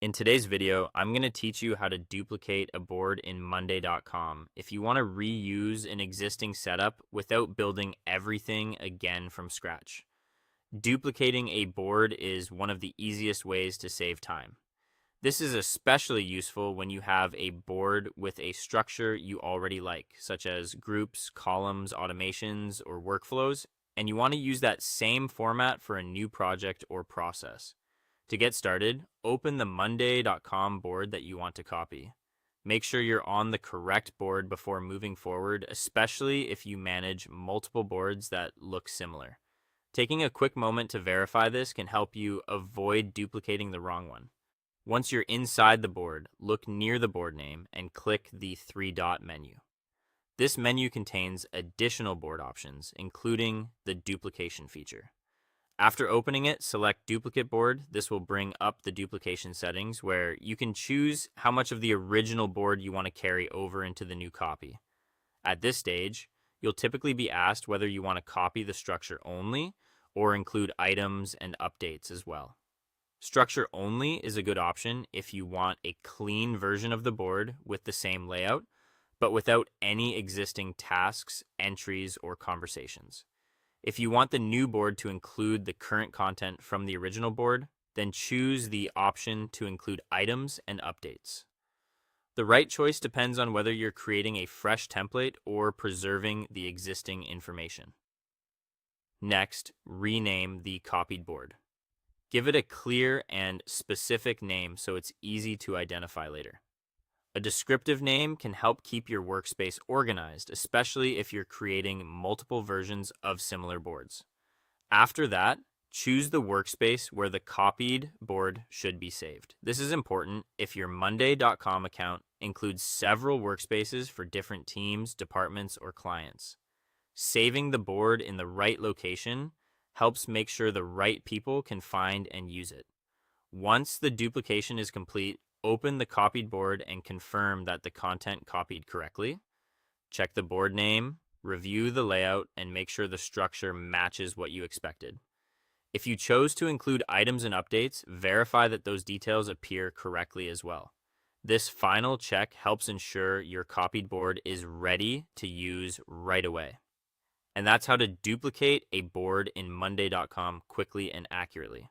In today's video, I'm going to teach you how to duplicate a board in Monday.com if you want to reuse an existing setup without building everything again from scratch. Duplicating a board is one of the easiest ways to save time. This is especially useful when you have a board with a structure you already like, such as groups, columns, automations, or workflows, and you want to use that same format for a new project or process. To get started, open the Monday.com board that you want to copy. Make sure you're on the correct board before moving forward, especially if you manage multiple boards that look similar. Taking a quick moment to verify this can help you avoid duplicating the wrong one. Once you're inside the board, look near the board name and click the three-dot menu. This menu contains additional board options, including the duplication feature. After opening it, select Duplicate Board. This will bring up the duplication settings where you can choose how much of the original board you want to carry over into the new copy. At this stage, you'll typically be asked whether you want to copy the structure only or include items and updates as well. Structure only is a good option if you want a clean version of the board with the same layout, but without any existing tasks, entries, or conversations. If you want the new board to include the current content from the original board, then choose the option to include items and updates. The right choice depends on whether you're creating a fresh template or preserving the existing information. Next, rename the copied board. Give it a clear and specific name so it's easy to identify later. A descriptive name can help keep your workspace organized, especially if you're creating multiple versions of similar boards. After that, choose the workspace where the copied board should be saved. This is important if your Monday.com account includes several workspaces for different teams, departments, or clients. Saving the board in the right location helps make sure the right people can find and use it. Once the duplication is complete, open the copied board and confirm that the content copied correctly. Check the board name, review the layout, and make sure the structure matches what you expected. If you chose to include items and updates, verify that those details appear correctly as well. This final check helps ensure your copied board is ready to use right away. And that's how to duplicate a board in Monday.com quickly and accurately.